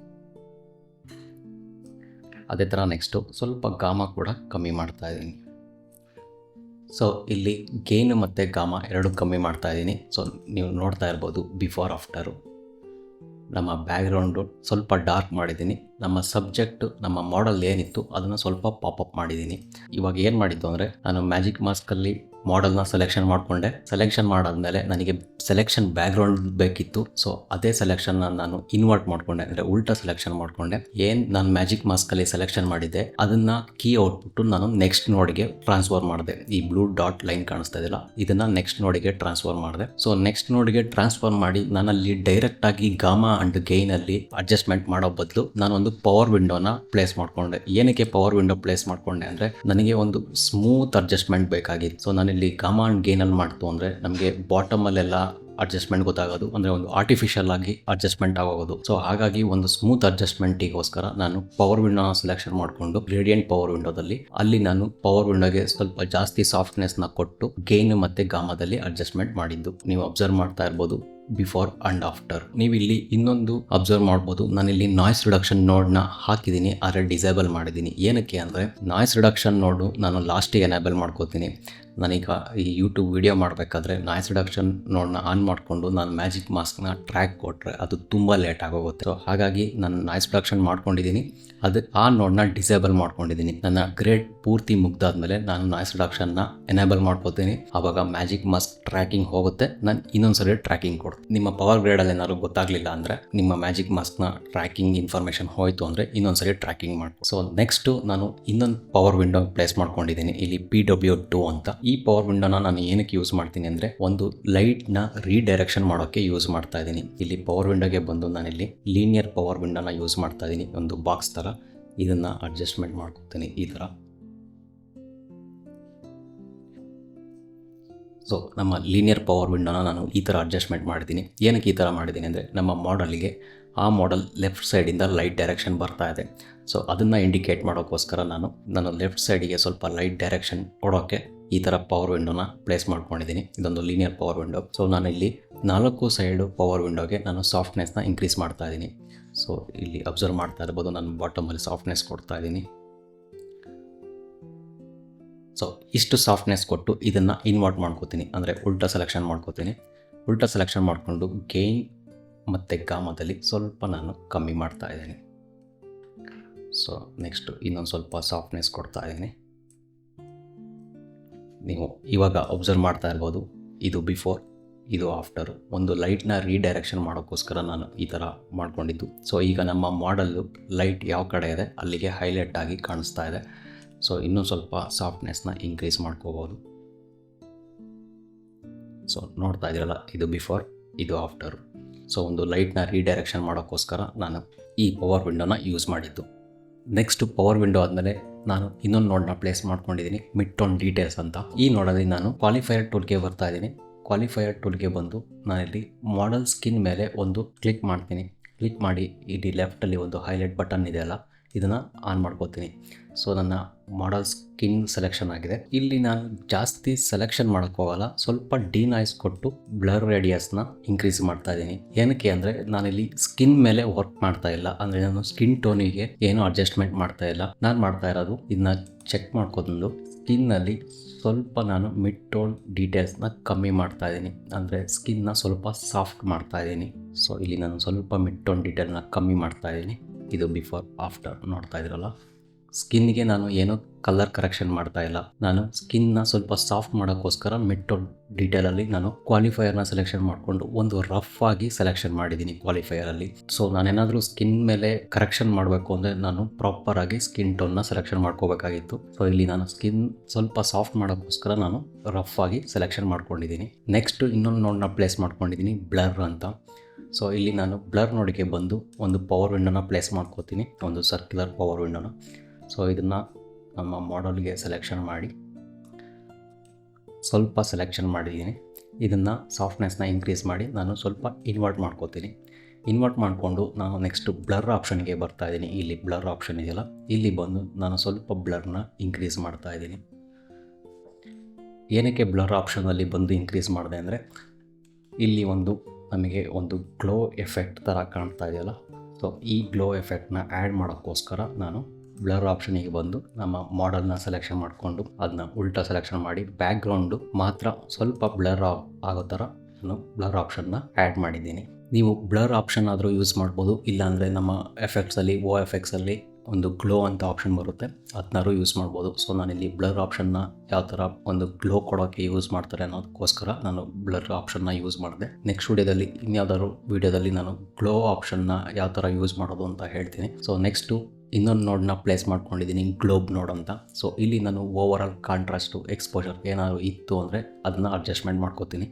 ಅದೇ ಥರ ನೆಕ್ಸ್ಟು ಸ್ವಲ್ಪ ಗಾಮ ಕೂಡ ಕಮ್ಮಿ ಮಾಡ್ತಾ ಇದ್ದೀನಿ. ಸೊ ಇಲ್ಲಿ ಗೇನ್ ಮತ್ತು ಗಾಮ ಎರಡು ಕಮ್ಮಿ ಮಾಡ್ತಾ ಇದ್ದೀನಿ. ಸೊ ನೀವು ನೋಡ್ತಾ ಇರ್ಬೋದು ಬಿಫೋರ್ ಆಫ್ಟರು. ನಮ್ಮ ಬ್ಯಾಕ್ಗ್ರೌಂಡು ಸ್ವಲ್ಪ ಡಾರ್ಕ್ ಮಾಡಿದ್ದೀನಿ. ನಮ್ಮ ಸಬ್ಜೆಕ್ಟು, ನಮ್ಮ ಮಾಡೆಲ್ ಏನಿತ್ತು ಅದನ್ನು ಸ್ವಲ್ಪ ಪಾಪಪ್ ಮಾಡಿದ್ದೀನಿ. ಇವಾಗ ಏನು ಮಾಡಿದ್ದು ಅಂದರೆ, ನಾನು ಮ್ಯಾಜಿಕ್ ಮಾಸ್ಕಲ್ಲಿ ಮಾಡೆಲ್ನ ಸೆಲೆಕ್ಷನ್ ಮಾಡಿಕೊಂಡೆ. ಸೆಲೆಕ್ಷನ್ ಮಾಡಾದ್ಮೇಲೆ ನನಗೆ ಸೆಲೆಕ್ಷನ್ ಬ್ಯಾಕ್ಗ್ರೌಂಡ್ ಬೇಕಿತ್ತು. ಸೊ ಅದೇ ಸೆಲೆಕ್ಷನ್ನ ನಾನು ಇನ್ವರ್ಟ್ ಮಾಡಿಕೊಂಡೆ, ಅಂದರೆ ಉಲ್ಟಾ ಸೆಲೆಕ್ಷನ್ ಮಾಡಿಕೊಂಡೆ. ಏನು ನಾನು ಮ್ಯಾಜಿಕ್ ಮಾಸ್ಕಲ್ಲಿ ಸೆಲೆಕ್ಷನ್ ಮಾಡಿದ್ದೆ ಅದನ್ನು ಕೀ ಔಟ್ಬಿಟ್ಟು ನಾನು ನೆಕ್ಸ್ಟ್ ನೋಡಿಗೆ ಟ್ರಾನ್ಸ್ಫರ್ ಮಾಡಿದೆ. ಈ ಬ್ಲೂ ಡಾಟ್ ಲೈನ್ ಕಾಣಿಸ್ತಾ ಇದೆಯಲ್ಲ, ಇದನ್ನು ನೆಕ್ಸ್ಟ್ ನೋಡಿಗೆ ಟ್ರಾನ್ಸ್ಫರ್ ಮಾಡಿದೆ. ಸೊ ನೆಕ್ಸ್ಟ್ ನೋಡಿಗೆ ಟ್ರಾನ್ಸ್ಫರ್ ಮಾಡಿ ನಾನಲ್ಲಿ ಡೈರೆಕ್ಟಾಗಿ ಗಾಮಾ ಆ್ಯಂಡ್ ಗೈನಲ್ಲಿ ಅಡ್ಜಸ್ಟ್ಮೆಂಟ್ ಮಾಡೋ ಬದಲು ನಾನೊಂದು ಪವರ್ ವಿಂಡೋನ ಪ್ಲೇಸ್ ಮಾಡಿಕೊಂಡೆ. ಏನಕ್ಕೆ ಪವರ್ ವಿಂಡೋ ಪ್ಲೇಸ್ ಮಾಡಿಕೊಂಡೆ ಅಂದರೆ, ನನಗೆ ಒಂದು ಸ್ಮೂತ್ ಅಡ್ಜಸ್ಟ್ಮೆಂಟ್ ಬೇಕಾಗಿತ್ತು. ಸೊ ನಾನಿಲ್ಲಿ ಗಾಮಾ ಆ್ಯಂಡ್ ಗೇನಲ್ಲಿ ಮಾಡ್ತು ಅಂದರೆ ನಮಗೆ ಬಾಟಮಲ್ಲೆಲ್ಲ ಅಡ್ಜಸ್ಟ್ಮೆಂಟ್ ಗೊತ್ತಾಗೋದು, ಅಂದರೆ ಒಂದು ಆರ್ಟಿಫಿಷಿಯಲ್ ಆಗಿ ಅಡ್ಜಸ್ಟ್ಮೆಂಟ್ ಆಗೋದು. ಸೊ ಹಾಗಾಗಿ ಒಂದು ಸ್ಮೂತ್ ಅಡ್ಜಸ್ಟ್ಮೆಂಟಿಗೋಸ್ಕರ ನಾನು ಪವರ್ ವಿಂಡೋನ ಸೆಲೆಕ್ಷನ್ ಮಾಡಿಕೊಂಡು ಗ್ರೇಡಿಯಂಟ್ ಪವರ್ ವಿಂಡೋದಲ್ಲಿ ಅಲ್ಲಿ ನಾನು ಪವರ್ ವಿಂಡೋಗೆ ಸ್ವಲ್ಪ ಜಾಸ್ತಿ ಸಾಫ್ಟ್ನೆಸ್ನ ಕೊಟ್ಟು ಗೇನ್ ಮತ್ತು ಗಾಮದಲ್ಲಿ ಅಡ್ಜಸ್ಟ್ಮೆಂಟ್ ಮಾಡಿದ್ದು ನೀವು ಅಬ್ಸರ್ವ್ ಮಾಡ್ತಾ ಇರ್ಬೋದು. ಬಿಫೋರ್ ಆ್ಯಂಡ್ ಆಫ್ಟರ್ ನೀವು ಇಲ್ಲಿ ಇನ್ನೊಂದು ಅಬ್ಸರ್ವ್ ಮಾಡ್ಬೋದು. ನಾನಿಲ್ಲಿ ನಾಯ್ಸ್ ರಿಡಕ್ಷನ್ ನೋಡ್ನ ಹಾಕಿದ್ದೀನಿ, ಆದರೆ ಡಿಸೇಬಲ್ ಮಾಡಿದ್ದೀನಿ. ಏನಕ್ಕೆ ಅಂದರೆ, ನಾಯ್ಸ್ ರಿಡಕ್ಷನ್ ನೋಡು ನಾನು ಲಾಸ್ಟಿಗೆ ಎನೇಬಲ್ ಮಾಡ್ಕೋತೀನಿ. ನಾನೀಗ ಈ ಯೂಟ್ಯೂಬ್ ವಿಡಿಯೋ ಮಾಡಬೇಕಾದ್ರೆ ನಾಯ್ಸ್ ರಿಡಕ್ಷನ್ ನೋಡ್ನ ಆನ್ ಮಾಡಿಕೊಂಡು ನಾನು ಮ್ಯಾಜಿಕ್ ಮಾಸ್ಕ್ನ ಟ್ರ್ಯಾಕ್ ಕೊಟ್ಟರೆ ಅದು ತುಂಬ ಲೇಟ್ ಆಗೋಗುತ್ತೆ. ಸೊ ಹಾಗಾಗಿ ನಾನು ನಾಯ್ಸ್ ರಿಡಕ್ಷನ್ ಮಾಡ್ಕೊಂಡಿದ್ದೀನಿ, ಅದು ಆ ನೋಡ್ನ ಡಿಸೇಬಲ್ ಮಾಡ್ಕೊಂಡಿದ್ದೀನಿ. ನನ್ನ ಗ್ರೇಡ್ ಪೂರ್ತಿ ಮುಗ್ದಾದ್ಮೇಲೆ ನಾನು ನಾಯ್ಸ್ ರಿಡಕ್ಷನ್ನ ಎನೇಬಲ್ ಮಾಡ್ಕೋತೀನಿ. ಆವಾಗ ಮ್ಯಾಜಿಕ್ ಮಾಸ್ಕ್ ಟ್ರ್ಯಾಕಿಂಗ್ ಹೋಗುತ್ತೆ, ನಾನು ಇನ್ನೊಂದ್ಸರಿ ಟ್ರ್ಯಾಕಿಂಗ್ ಕೊಡ್ತೀನಿ. ನಿಮ್ಮ ಪವರ್ ಗ್ರೇಡಲ್ಲಿ ಏನಾದ್ರು ಗೊತ್ತಾಗಲಿಲ್ಲ ಅಂದರೆ, ನಿಮ್ಮ ಮ್ಯಾಜಿಕ್ ಮಾಸ್ಕ್ನ ಟ್ರ್ಯಾಕಿಂಗ್ ಇನ್ಫಾರ್ಮೇಷನ್ ಹೋಯಿತು ಅಂದರೆ ಇನ್ನೊಂದ್ಸರಿ ಟ್ರ್ಯಾಕಿಂಗ್ ಮಾಡಿ. ಸೊ ನೆಕ್ಸ್ಟು ನಾನು ಇನ್ನೊಂದು ಪವರ್ ವಿಂಡೋ ಪ್ಲೇಸ್ ಮಾಡ್ಕೊಂಡಿದ್ದೀನಿ, ಇಲ್ಲಿ PW2 ಅಂತ. ಈ ಪವರ್ ವಿಂಡೋನ ನಾನು ಏನಕ್ಕೆ ಯೂಸ್ ಮಾಡ್ತೀನಿ ಅಂದರೆ, ಒಂದು ಲೈಟ್ನ ರೀಡೈರೆಕ್ಷನ್ ಮಾಡೋಕ್ಕೆ ಯೂಸ್ ಮಾಡ್ತಾ ಇದ್ದೀನಿ. ಇಲ್ಲಿ ಪವರ್ ವಿಂಡೋಗೆ ಬಂದು ನಾನಿಲ್ಲಿ ಲೀನಿಯರ್ ಪವರ್ ವಿಂಡೋನ ಯೂಸ್ ಮಾಡ್ತಾ ಇದ್ದೀನಿ, ಒಂದು ಬಾಕ್ಸ್ ಥರ. ಇದನ್ನು ಅಡ್ಜಸ್ಟ್ಮೆಂಟ್ ಮಾಡ್ಕೊತೀನಿ ಈ ಥರ. ಸೊ ನಮ್ಮ ಲೀನಿಯರ್ ಪವರ್ ವಿಂಡೋನ ನಾನು ಈ ಥರ ಅಡ್ಜಸ್ಟ್ಮೆಂಟ್ ಮಾಡಿದ್ದೀನಿ. ಏನಕ್ಕೆ ಈ ಥರ ಮಾಡಿದ್ದೀನಿ ಅಂದರೆ, ನಮ್ಮ ಮಾಡೆಲ್ಗೆ ಆ ಮಾಡೆಲ್ ಲೆಫ್ಟ್ ಸೈಡಿಂದ ಲೈಟ್ ಡೈರೆಕ್ಷನ್ ಬರ್ತಾ ಇದೆ. ಸೊ ಅದನ್ನು ಇಂಡಿಕೇಟ್ ಮಾಡೋಕ್ಕೋಸ್ಕರ ನಾನು ಲೆಫ್ಟ್ ಸೈಡಿಗೆ ಸ್ವಲ್ಪ ಲೈಟ್ ಡೈರೆಕ್ಷನ್ ಕೊಡೋಕ್ಕೆ ಈ ಥರ ಪವರ್ ವಿಂಡೋನ ಪ್ಲೇಸ್ ಮಾಡ್ಕೊಂಡಿದ್ದೀನಿ. ಇದೊಂದು ಲೀನಿಯರ್ ಪವರ್ ವಿಂಡೋ. ಸೊ ನಾನಿಲ್ಲಿ 4 ಸೈಡು ಪವರ್ ವಿಂಡೋಗೆ ನಾನು ಸಾಫ್ಟ್ನೆಸ್ನ ಇನ್ಕ್ರೀಸ್ ಮಾಡ್ತಾ ಇದ್ದೀನಿ. ಸೊ ಇಲ್ಲಿ ಅಬ್ಸರ್ವ್ ಮಾಡ್ತಾ ಇರ್ಬೋದು, ನಾನು ಬಾಟಮಲ್ಲಿ ಸಾಫ್ಟ್ನೆಸ್ ಕೊಡ್ತಾ ಇದ್ದೀನಿ. ಸೊ ಇಷ್ಟು ಸಾಫ್ಟ್ನೆಸ್ ಕೊಟ್ಟು ಇದನ್ನು ಇನ್ವರ್ಟ್ ಮಾಡ್ಕೋತೀನಿ, ಅಂದರೆ ಉಲ್ಟಾ ಸೆಲೆಕ್ಷನ್ ಮಾಡ್ಕೋತೀನಿ. ಉಲ್ಟಾ ಸೆಲೆಕ್ಷನ್ ಮಾಡಿಕೊಂಡು ಗೇನ್ ಮತ್ತು ಗಾಮದಲ್ಲಿ ಸ್ವಲ್ಪ ನಾನು ಕಮ್ಮಿ ಮಾಡ್ತಾ ಇದ್ದೀನಿ. ಸೊ ನೆಕ್ಸ್ಟು ಇನ್ನೊಂದು ಸ್ವಲ್ಪ ಸಾಫ್ಟ್ನೆಸ್ ಕೊಡ್ತಾ ಇದ್ದೀನಿ. ನೀವು ಇವಾಗ ಅಬ್ಸರ್ವ್ ಮಾಡ್ತಾ ಇರ್ಬೋದು, ಇದು ಬಿಫೋರ್, ಇದು ಆಫ್ಟರು. ಒಂದು ಲೈಟ್ನ ರೀಡೈರೆಕ್ಷನ್ ಮಾಡೋಕ್ಕೋಸ್ಕರ ನಾನು ಈ ಥರ ಮಾಡ್ಕೊಂಡಿದ್ದು. ಸೊ ಈಗ ನಮ್ಮ ಮಾಡಲ್ಲು ಲೈಟ್ ಯಾವ ಕಡೆ ಇದೆ ಅಲ್ಲಿಗೆ ಹೈಲೈಟ್ ಆಗಿ ಕಾಣಿಸ್ತಾ ಇದೆ. ಸೊ ಇನ್ನೂ ಸ್ವಲ್ಪ ಸಾಫ್ಟ್ನೆಸ್ನ ಇನ್ಕ್ರೀಸ್ ಮಾಡ್ಕೋಬೋದು. ಸೊ ನೋಡ್ತಾ ಇದ್ದೀರಲ್ಲ, ಇದು ಬಿಫೋರ್, ಇದು ಆಫ್ಟರು. ಸೊ ಒಂದು ಲೈಟ್ನ ರೀಡೈರೆಕ್ಷನ್ ಮಾಡೋಕ್ಕೋಸ್ಕರ ನಾನು ಈ ಪವರ್ ವಿಂಡೋನ ಯೂಸ್ ಮಾಡಿದ್ದು. ನೆಕ್ಸ್ಟ್ ಪವರ್ ವಿಂಡೋ ಆದಮೇಲೆ ನಾನು ಇನ್ನೊಂದು ನೋಡ್ನ ಪ್ಲೇಸ್ ಮಾಡ್ಕೊಂಡಿದ್ದೀನಿ, ಮಿಡ್ ಟೋನ್ ಡೀಟೇಲ್ಸ್ ಅಂತ. ಈ ನೋಡಲ್ಲಿ ನಾನು ಕ್ವಾಲಿಫೈಯರ್ ಟೂಲ್ಗೆ ಬರ್ತಾ ಇದ್ದೀನಿ. ಕ್ವಾಲಿಫೈಯರ್ ಟೂಲ್ಗೆ ಬಂದು ನಾನಿಲ್ಲಿ ಮಾಡೆಲ್ ಸ್ಕಿನ್ ಮೇಲೆ ಒಂದು ಕ್ಲಿಕ್ ಮಾಡ್ತೀನಿ. ಕ್ಲಿಕ್ ಮಾಡಿ ಇಲ್ಲಿ ಲೆಫ್ಟಲ್ಲಿ ಒಂದು ಹೈಲೈಟ್ ಬಟನ್ ಇದೆಯಲ್ಲ, ಇದನ್ನು ಆನ್ ಮಾಡ್ಕೋತೀನಿ. ಸೊ ನನ್ನ ಮಾಡೆಲ್ ಸ್ಕಿನ್ ಸೆಲೆಕ್ಷನ್ ಆಗಿದೆ. ಇಲ್ಲಿ ನಾನು ಜಾಸ್ತಿ ಸೆಲೆಕ್ಷನ್ ಮಾಡೋಕ್ಕೋಗಲ್ಲ, ಸ್ವಲ್ಪ ಡಿನಾಯ್ಸ್ ಕೊಟ್ಟು ಬ್ಲರ್ ರೇಡಿಯಸ್ನ ಇನ್ಕ್ರೀಸ್ ಮಾಡ್ತಾ ಇದ್ದೀನಿ. ಏನಕ್ಕೆ ಅಂದರೆ, ನಾನಿಲ್ಲಿ ಸ್ಕಿನ್ ಮೇಲೆ ವರ್ಕ್ ಮಾಡ್ತಾ ಇಲ್ಲ, ಅಂದರೆ ನಾನು ಸ್ಕಿನ್ ಟೋನಿಗೆ ಏನೂ ಅಡ್ಜಸ್ಟ್ಮೆಂಟ್ ಮಾಡ್ತಾ ಇಲ್ಲ. ನಾನು ಮಾಡ್ತಾ ಇರೋದು ಇದನ್ನ ಚೆಕ್ ಮಾಡ್ಕೊಂಡು ಸ್ಕಿನ್ನಲ್ಲಿ ಸ್ವಲ್ಪ ನಾನು ಮಿಡ್ ಟೋನ್ ಡೀಟೇಲ್ಸ್ನ ಕಮ್ಮಿ ಮಾಡ್ತಾ ಇದ್ದೀನಿ, ಅಂದರೆ ಸ್ಕಿನ್ನ ಸ್ವಲ್ಪ ಸಾಫ್ಟ್ ಮಾಡ್ತಾ ಇದ್ದೀನಿ. ಸೊ ಇಲ್ಲಿ ನಾನು ಸ್ವಲ್ಪ ಮಿಡ್ ಟೋನ್ ಡೀಟೇಲ್ನ ಕಮ್ಮಿ ಮಾಡ್ತಾ ಇದ್ದೀನಿ. ಇದು ಬಿಫೋರ್ ಆಫ್ಟರ್ ನೋಡ್ತಾ ಇದ್ದೀರಲ್ಲ. ಸ್ಕಿನ್ಗೆ ನಾನು ಏನೂ ಕಲರ್ ಕರೆಕ್ಷನ್ ಮಾಡ್ತಾ ಇಲ್ಲ. ನಾನು ಸ್ಕಿನ್ನ ಸ್ವಲ್ಪ ಸಾಫ್ಟ್ ಮಾಡೋಕ್ಕೋಸ್ಕರ ಮಿಡ್ ಟು ಡೀಟೇಲಲ್ಲಿ ನಾನು ಕ್ವಾಲಿಫೈಯರ್ನ ಸೆಲೆಕ್ಷನ್ ಮಾಡಿಕೊಂಡು ಒಂದು ರಫ್ ಆಗಿ ಸೆಲೆಕ್ಷನ್ ಮಾಡಿದ್ದೀನಿ ಕ್ವಾಲಿಫೈಯರಲ್ಲಿ. ಸೊ ನಾನೇನಾದರೂ ಸ್ಕಿನ್ ಮೇಲೆ ಕರೆಕ್ಷನ್ ಮಾಡಬೇಕು ಅಂದರೆ ನಾನು ಪ್ರಾಪರಾಗಿ ಸ್ಕಿನ್ ಟೋನ್ನ ಸೆಲೆಕ್ಷನ್ ಮಾಡ್ಕೋಬೇಕಾಗಿತ್ತು. ಸೊ ಇಲ್ಲಿ ನಾನು ಸ್ಕಿನ್ ಸ್ವಲ್ಪ ಸಾಫ್ಟ್ ಮಾಡೋಕ್ಕೋಸ್ಕರ ನಾನು ರಫ್ ಆಗಿ ಸೆಲೆಕ್ಷನ್ ಮಾಡ್ಕೊಂಡಿದ್ದೀನಿ. ನೆಕ್ಸ್ಟ್ ಇನ್ನೊಂದು ನೋಡ್ನ ಪ್ಲೇಸ್ ಮಾಡ್ಕೊಂಡಿದ್ದೀನಿ, ಬ್ಲರ್ ಅಂತ. ಸೊ ಇಲ್ಲಿ ನಾನು ಬ್ಲರ್ ನೋಡಿಗೆ ಬಂದು ಒಂದು ಪವರ್ ವಿಂಡೋನ ಪ್ಲೇಸ್ ಮಾಡ್ಕೋತೀನಿ, ಒಂದು ಸರ್ಕ್ಯುಲರ್ ಪವರ್ ವಿಂಡೋನ. ಸೊ ಇದನ್ನು ನಮ್ಮ ಮಾಡಲ್ಗೆ ಸೆಲೆಕ್ಷನ್ ಮಾಡಿ ಸ್ವಲ್ಪ ಸೆಲೆಕ್ಷನ್ ಮಾಡಿದ್ದೀನಿ. ಇದನ್ನು ಸಾಫ್ಟ್ನೆಸ್ನ ಇನ್ಕ್ರೀಸ್ ಮಾಡಿ ನಾನು ಸ್ವಲ್ಪ ಇನ್ವರ್ಟ್ ಮಾಡ್ಕೋತೀನಿ. ಇನ್ವರ್ಟ್ ಮಾಡಿಕೊಂಡು ನಾನು ನೆಕ್ಸ್ಟ್ ಬ್ಲರ್ ಆಪ್ಷನ್ಗೆ ಬರ್ತಾಯಿದ್ದೀನಿ. ಇಲ್ಲಿ ಬ್ಲರ್ ಆಪ್ಷನ್ ಇದೆಯಲ್ಲ, ಇಲ್ಲಿ ಬಂದು ನಾನು ಸ್ವಲ್ಪ ಬ್ಲರ್ನ ಇನ್ಕ್ರೀಸ್ ಮಾಡ್ತಾಯಿದ್ದೀನಿ. ಏನಕ್ಕೆ ಬ್ಲರ್ ಆಪ್ಷನಲ್ಲಿ ಬಂದು ಇನ್ಕ್ರೀಸ್ ಮಾಡಿದೆ ಅಂದರೆ ಇಲ್ಲಿ ನಮಗೆ ಒಂದು ಗ್ಲೋ ಎಫೆಕ್ಟ್ ಥರ ಕಾಣ್ತಾ ಇದೆಯಲ್ಲ. ಸೊ ಈ ಗ್ಲೋ ಎಫೆಕ್ಟ್ನ ಆ್ಯಡ್ ಮಾಡೋಕ್ಕೋಸ್ಕರ ನಾನು ಬ್ಲರ್ ಆಪ್ಷನಿಗೆ ಬಂದು ನಮ್ಮ ಮಾಡಲ್ನ ಸೆಲೆಕ್ಷನ್ ಮಾಡಿಕೊಂಡು ಅದನ್ನ ಉಲ್ಟಾ ಸೆಲೆಕ್ಷನ್ ಮಾಡಿ ಬ್ಯಾಕ್ಗ್ರೌಂಡು ಮಾತ್ರ ಸ್ವಲ್ಪ ಬ್ಲರ್ ಆಗೋ ಥರ ನಾನು ಬ್ಲರ್ ಆಪ್ಷನ್ನ ಆ್ಯಡ್ ಮಾಡಿದ್ದೀನಿ. ನೀವು ಬ್ಲರ್ ಆಪ್ಷನ್ ಆದರೂ ಯೂಸ್ ಮಾಡ್ಬೋದು, ಇಲ್ಲಾಂದರೆ ನಮ್ಮ ಎಫೆಕ್ಟ್ಸಲ್ಲಿ OFXಲ್ಲಿ ಒಂದು ಗ್ಲೋ ಅಂತ ಆಪ್ಷನ್ ಬರುತ್ತೆ, ಅದನ್ನಾರು ಯೂಸ್ ಮಾಡ್ಬೋದು. ಸೊ ನಾನಿಲ್ಲಿ ಬ್ಲರ್ ಆಪ್ಷನ್ನ ಯಾವ ಥರ ಒಂದು ಗ್ಲೋ ಕೊಡೋಕ್ಕೆ ಯೂಸ್ ಮಾಡ್ತಾರೆ ಅನ್ನೋದಕ್ಕೋಸ್ಕರ ನಾನು ಬ್ಲರ್ ಆಪ್ಷನ್ನ ಯೂಸ್ ಮಾಡಿದೆ. ನೆಕ್ಸ್ಟ್ ವಿಡಿಯೋದಲ್ಲಿ ಇನ್ಯಾವುದಾದ್ರು ವಿಡಿಯೋದಲ್ಲಿ ನಾನು ಗ್ಲೋ ಆಪ್ಷನ್ನ ಯಾವ ಥರ ಯೂಸ್ ಮಾಡೋದು ಅಂತ ಹೇಳ್ತೀನಿ. ಸೊ ನೆಕ್ಸ್ಟು ಇನ್ನೊಂದು ನೋಡನ್ನ ಪ್ಲೇಸ್ ಮಾಡ್ಕೊಂಡಿದ್ದೀನಿ, ಗ್ಲೋಬ್ ನೋಡ್ ಅಂತ. ಸೊ ಇಲ್ಲಿ ನಾನು ಓವರಾಲ್ ಕಾಂಟ್ರಾಸ್ಟು ಎಕ್ಸ್ಪೋಜರ್ ಏನಾದರೂ ಇತ್ತು ಅಂದರೆ ಅದನ್ನ ಅಡ್ಜಸ್ಟ್ಮೆಂಟ್ ಮಾಡ್ಕೋತೀನಿ.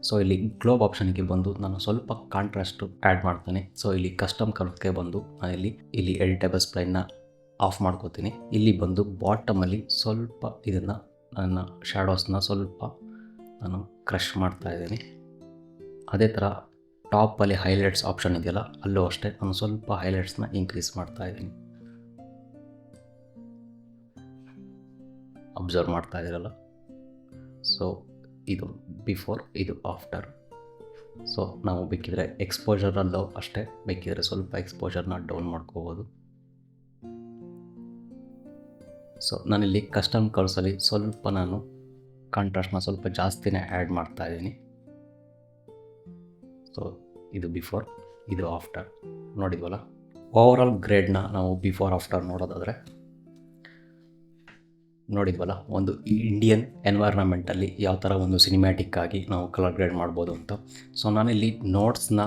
ಸೊ ಇಲ್ಲಿ ಗ್ಲೋಬ್ ಆಪ್ಷನ್ಗೆ ಬಂದು ನಾನು ಸ್ವಲ್ಪ ಕಾಂಟ್ರಾಸ್ಟು ಆ್ಯಡ್ ಮಾಡ್ತೀನಿ. ಸೊ ಇಲ್ಲಿ ಕಸ್ಟಮ್ ಕಲರ್ಗೆ ಬಂದು ನಾನಿಲ್ಲಿ ಎಡಿಟೇಬಲ್ ಸ್ಪ್ಲೈನ್ನ ಆಫ್ ಮಾಡ್ಕೋತೀನಿ. ಇಲ್ಲಿ ಬಂದು ಬಾಟಮಲ್ಲಿ ಸ್ವಲ್ಪ ಇದನ್ನು ನನ್ನ ಶ್ಯಾಡೋಸ್ನ ಸ್ವಲ್ಪ ನಾನು ಕ್ರಷ್ ಮಾಡ್ತಾಯಿದ್ದೀನಿ. ಅದೇ ಥರ ಟಾಪಲ್ಲಿ ಹೈಲೈಟ್ಸ್ ಆಪ್ಷನ್ ಇದೆಯಲ್ಲ, ಅಲ್ಲೂ ಅಷ್ಟೇ ನಾನು ಸ್ವಲ್ಪ ಹೈಲೈಟ್ಸ್ನ ಇನ್ಕ್ರೀಸ್ ಮಾಡ್ತಾಯಿದ್ದೀನಿ. ಅಬ್ಸರ್ವ್ ಮಾಡ್ತಾ ಇದ್ದೀರಲ್ಲ. ಸೊ ಇದು ಬಿಫೋರ್, ಇದು ಆಫ್ಟರ್. ಸೊ ನಾವು ಬೇಕಿದ್ರೆ ಎಕ್ಸ್ಪೋಜರಲ್ಲೂ ಅಷ್ಟೇ, ಬೇಕಿದ್ರೆ ಸ್ವಲ್ಪ ಎಕ್ಸ್ಪೋಜರ್ನ ಡೌನ್ ಮಾಡ್ಕೋಬೋದು. ಸೊ ನಾನಿಲ್ಲಿ ಕಸ್ಟಮ್ ಕರ್ವ್ಸಲ್ಲಿ ಸ್ವಲ್ಪ ನಾನು ಕಾಂಟ್ರಾಸ್ಟ್ನ ಸ್ವಲ್ಪ ಜಾಸ್ತಿನೇ ಆ್ಯಡ್ ಮಾಡ್ತಾ ಇದ್ದೀನಿ. ಸೊ ಇದು ಬಿಫೋರ್, ಇದು ಆಫ್ಟರ್ ನೋಡಿದ್ವಲ್ಲ. ಓವರಾಲ್ ಗ್ರೇಡ್ನ ನಾವು ಬಿಫೋರ್ ಆಫ್ಟರ್ ನೋಡೋದಾದರೆ ನೋಡಿದ್ವಲ್ಲ, ಒಂದು ಇಂಡಿಯನ್ ಎನ್ವೈರ್ನಮೆಂಟಲ್ಲಿ ಯಾವ ಥರ ಒಂದು ಸಿನಿಮ್ಯಾಟಿಕ್ ಆಗಿ ನಾವು ಕಲರ್ ಗ್ರೇಡ್ ಮಾಡ್ಬೋದು ಅಂತ. ಸೊ ನಾನಿಲ್ಲಿ ನೋಟ್ಸ್ನ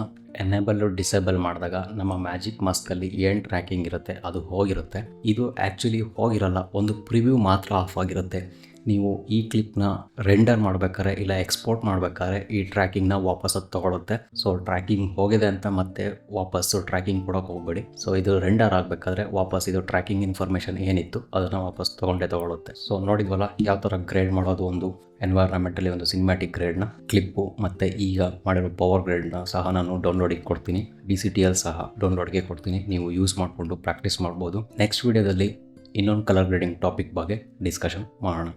ಡಿಸೇಬಲ್ ಮಾಡಿದಾಗ ನಮ್ಮ ಮ್ಯಾಜಿಕ್ ಮಾಸ್ಕಲ್ಲಿ ಏನು ಟ್ರ್ಯಾಕಿಂಗ್ ಇರುತ್ತೆ ಅದು ಹೋಗಿರುತ್ತೆ. ಇದು ಆ್ಯಕ್ಚುಲಿ ಹೋಗಿರಲ್ಲ, ಒಂದು ಪ್ರಿವ್ಯೂ ಮಾತ್ರ ಆಫ್ ಆಗಿರುತ್ತೆ. ನೀವು ಈ ಕ್ಲಿಪ್ನ ರೆಂಡರ್ ಮಾಡಬೇಕಾದ್ರೆ ಇಲ್ಲ ಎಕ್ಸ್ಪೋರ್ಟ್ ಮಾಡಬೇಕಾದ್ರೆ ಈ ಟ್ರ್ಯಾಕಿಂಗ್ನ ವಾಪಸ್ ಅದು ತೊಗೊಳುತ್ತೆ. ಸೊ ಟ್ರ್ಯಾಕಿಂಗ್ ಹೋಗಿದೆ ಅಂತ ಮತ್ತೆ ವಾಪಸ್ಸು ಟ್ರ್ಯಾಕಿಂಗ್ ಕೊಡೋಕೆ ಹೋಗ್ಬೇಡಿ. ಸೊ ಇದು ರೆಂಡರ್ ಆಗಬೇಕಾದ್ರೆ ವಾಪಸ್ ಇದು ಟ್ರ್ಯಾಕಿಂಗ್ ಇನ್ಫಾರ್ಮೇಷನ್ ಏನಿತ್ತು ಅದನ್ನು ವಾಪಸ್ ತೊಗೊಳುತ್ತೆ. ಸೊ ನೋಡಿದ್ವಲ್ಲ ಯಾವ ಥರ ಗ್ರೇಡ್ ಮಾಡೋದು, ಒಂದು ಎನ್ವೈರ್ನಮೆಂಟಲ್ಲಿ ಒಂದು ಸಿನಿಮ್ಯಾಟಿಕ್ ಗ್ರೇಡ್ನ ಕ್ಲಿಪ್ಪು ಮತ್ತು ಈಗ ಮಾಡಿರೋ ಪವರ್ ಗ್ರೇಡ್ನ ಸಹ ನಾನು ಡೌನ್ಲೋಡಿಗೆ ಕೊಡ್ತೀನಿ. DCTL ಸಹ ಡೌನ್ಲೋಡ್ಗೆ ಕೊಡ್ತೀನಿ, ನೀವು ಯೂಸ್ ಮಾಡಿಕೊಂಡು ಪ್ರಾಕ್ಟೀಸ್ ಮಾಡ್ಬೋದು. ನೆಕ್ಸ್ಟ್ ವಿಡಿಯೋದಲ್ಲಿ ಇನ್ನೊಂದು ಕಲರ್ ಗ್ರೇಡಿಂಗ್ ಟಾಪಿಕ್ ಬಗ್ಗೆ ಡಿಸ್ಕಷನ್ ಮಾಡೋಣ.